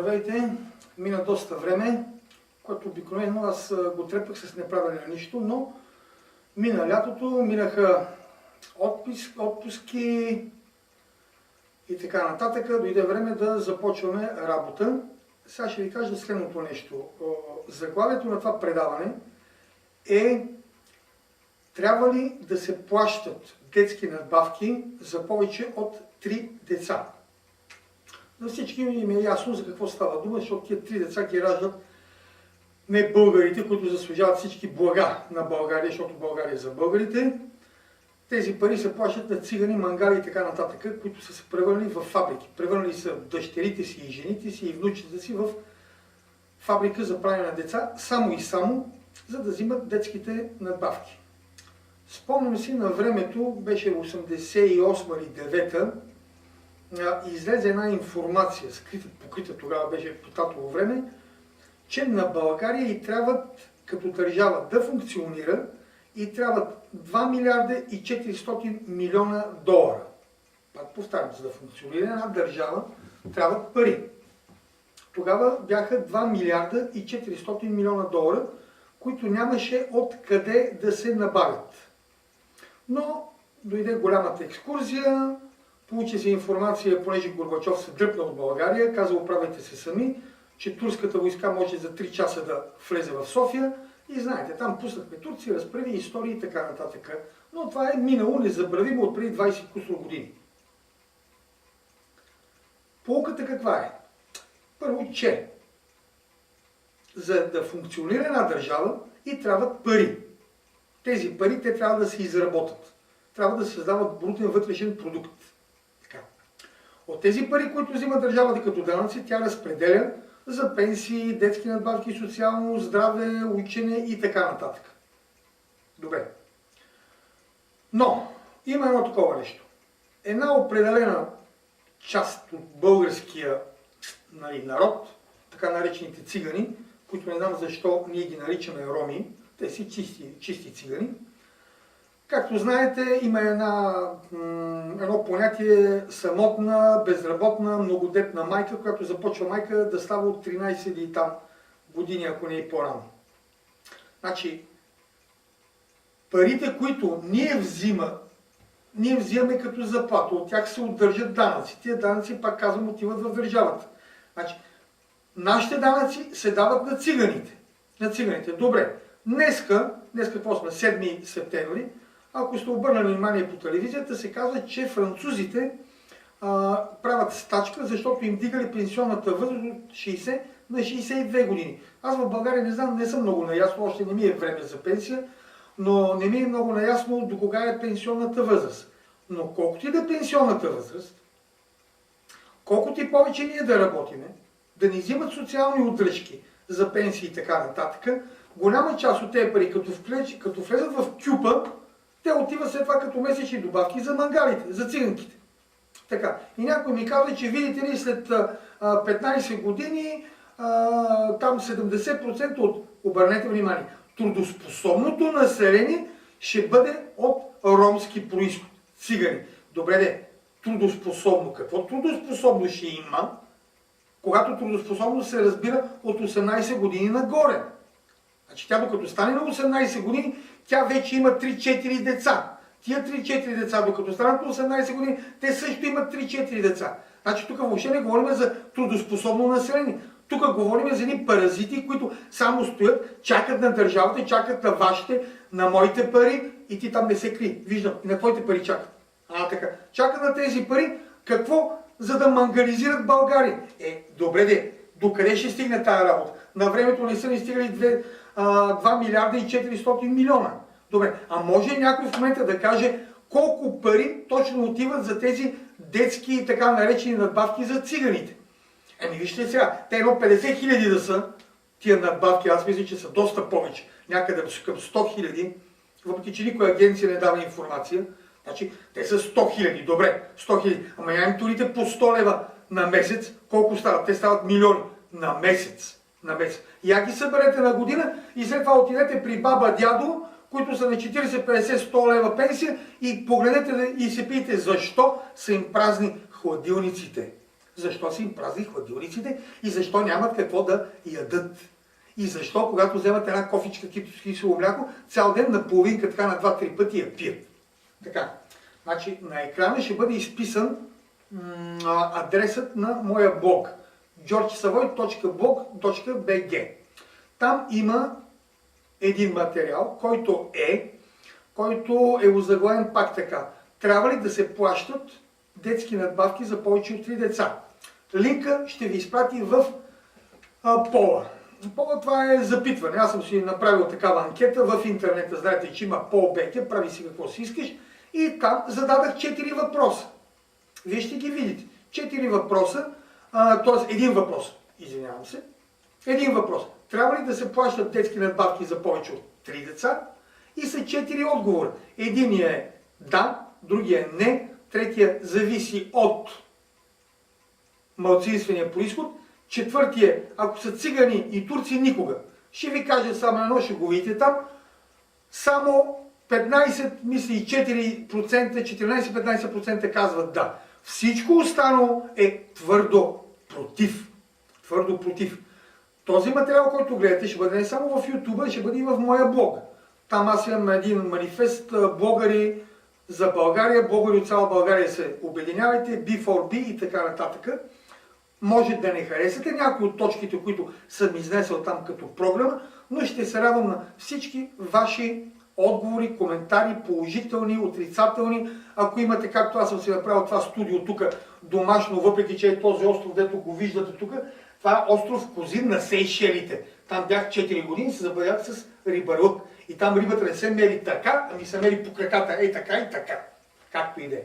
Здравейте! Мина доста време, което обикновено аз го трепах с неправене на нищо, но мина лятото, минаха отпуски и така нататък. Дойде време да започваме работа. Сега ще ви кажа следното нещо. Заглавието на това предаване е: трябва ли да се плащат детски надбавки за повече от 3 деца? На всички им е ясно за какво става дума, защото тия 3 деца ги раждат не българите, които заслужават всички блага на България, защото България е за българите. Тези пари се плащат на цигани, мангали и така нататък, които са се превърнали в фабрики. Превърнали са дъщерите си и жените си и внучите си в фабрика за правене на деца, само и само, за да взимат детските надбавки. Спомням си, на времето, беше 88 или 9-та, излезе една информация, скрита, покрита тогава, беше по татово време, че на България и трябват, като държава, да функционира и трябват 2 милиарда и 400 милиона долара. Пак повтарям, за да функционира една държава, трябват пари. Тогава бяха 2 милиарда и 400 милиона долара, които нямаше откъде да се набавят. Но дойде голямата екскурзия, получи се информация, понеже Горбачов се дръпна от България, каза: оправете се сами, че турската войска може за 3 часа да влезе в София. И знаете, там пуснахме Турция, разправи истории и така нататък. Но това е минало незабравимо от преди 20 кусор години. Поуката каква е? Първо, че за да функционира една държава и трябват пари. Тези пари те трябва да се изработят. Трябва да създават брутен вътрешен продукт. Така. От тези пари, които взима държавата като данъци, тя разпределя за пенсии, детски надбавки, социално, здраве, учене и така нататък. Добре. Но има едно такова нещо. Една определена част от българския народ, така наречените цигани, които не знам защо ние ги наричаме роми, те си чисти цигани. Както знаете, има едно понятие самотна, безработна, многодетна майка, която започва майка да става от 13 или там години, ако не и по-рано. Значи, парите, които ние взимаме като заплата, от тях се удържат данъци. Тия данъци, пак казвам, отиват в държавата. Значи, нашите данъци се дават на циганите. На циганите. Добре. Днеска какво сме? 7 септември. Ако сте обърнали внимание по телевизията, се казва, че французите правят стачка, защото им дигали пенсионната възраст от 60 на 62 години. Аз в България не знам, не съм много наясно, още не ми е време за пенсия, но не ми е много наясно до кога е пенсионната възраст. Но колкото и да е пенсионната възраст, колкото и повече ние да работиме, да ни взимат социални удръжки за пенсии и така нататък, голяма част от тези пари, като влезат в кюпа, те отиват след това като месечни добавки за мангалите, за циганките. Така. И някой ми казва, че видите ли, след 15 години там 70% от, обърнете внимание, трудоспособното население ще бъде от ромски произход. Цигани. Добре де, трудоспособно. Какво трудоспособно ще има, когато трудоспособно се разбира от 18 години нагоре? Значи тя докато стане на 18 години, тя вече има 3-4 деца. Тия 3-4 деца, докато станат на 18 години, те също имат 3-4 деца. Значи тук въобще не говорим за трудоспособно население. Тук говорим за едни паразити, които само стоят, чакат на държавата, чакат на вашите, на моите пари и ти там не се кри. Виждам, и на твоите пари чакат. Така. Чакат на тези пари, какво? За да мангализират България. Добре де, докъде ще стигне тази работа? На времето не са ни стигали 2 милиарда и 400 милиона. Добре, а може някой в момента да каже колко пари точно отиват за тези детски и така наречени надбавки за циганите? Вижте сега, те едно 50 хиляди да са тия надбавки, аз мисля, че са доста повече, някъде към 100 хиляди, въпреки че никоя агенция не дава информация. Значи, те са 100 хиляди, добре, 100 хиляди, ама я им турите по 100 лева на месец, колко стават? Те стават милиони на месец. Я ги съберете на година и след това отидете при баба, дядо, които са на 40, 50, 100 лева пенсия и погледнете и се питате защо са им празни хладилниците. Защо са им празни хладилниците и защо нямат какво да ядат. И защо, когато вземат една кофичка кисело мляко, цял ден на половинка, така на 2-3 пъти я пият. Така. Значи на екрана ще бъде изписан адресът на моя блог georgesavoy.blog.bg. Там има един материал, който е озаглавен пак така. Трябва ли да се плащат детски надбавки за повече от 3 деца? Линка ще ви изпрати в пола. Пола, това е запитване. Аз съм си направил такава анкета в интернета. Знаете, че има пол.bg, прави си какво си искаш. И там зададах 4 въпроса. Вие ще ги видите. 4 въпроса, т.е. един въпрос. Извинявам се. Един въпрос. Трябва ли да се плащат детски надбавки за повече от 3 деца? И са 4 отговора. Единият е да, другия е не, третия зависи от малцинствения произход, четвъртия е, ако са цигани и турци, никога. Ще ви кажа само едно, ще го видите там. Само 15, мисли 4%, 14-15% казват да. Всичко останало е твърдо против. Твърдо против. Този материал, който гледате, ще бъде не само в YouTube, ще бъде и в моя блог. Там аз имам един манифест, блогъри за България, блогъри от цяла България се обединявайте, B4B и така нататък. Може да не харесате някои от точките, които съм изнесъл там като програма, но ще се радвам на всички ваши отговори, коментари, положителни, отрицателни. Ако имате, както аз съм си направил това студио тук, домашно, въпреки че е този остров, дето го виждате тук, това е остров Козин на Сейшелите. Там бях 4 години, се забавях с рибарлък. И там рибата не се мери така, ами се мери по краката, така и така. Както и да е.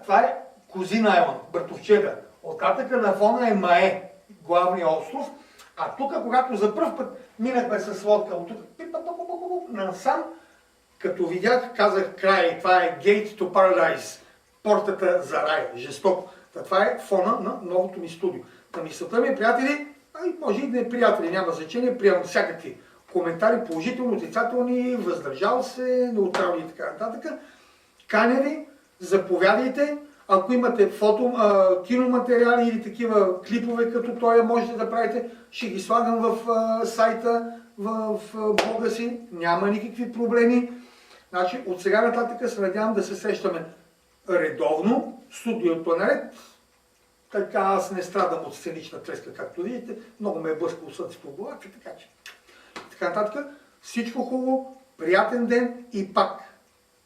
Това е Козин Айланд, Братовчеда. Оттатъка на фона е Мае, главния остров. А тук, когато за пръв път минахме с лодка от тук, насам, като видях, казах край, това е Gate to Paradise, портата за рай, жестоко. Това е фона на новото ми студио. Та мисълта ми, приятели, може и да не приятели, няма значение, приемам всякакви коментари, положителни, отрицателни, въздържал се, неутрални и така нататък. Каня ви, заповядайте. Ако имате киноматериали или такива клипове като този, можете да правите. Ще ги слагам в сайта, в блога си. Няма никакви проблеми. Значи, от сега нататък се надявам да се срещаме редовно. Студиото е наред. Така аз не страдам от сценична треска, както видите. Много ме е блъскало слънце по главата, така че. Така нататък. Всичко хубаво, приятен ден и пак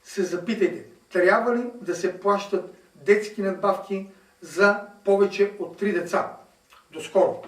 се запитайте. Трябва ли да се плащат детски надбавки за повече от 3 деца? До скоро!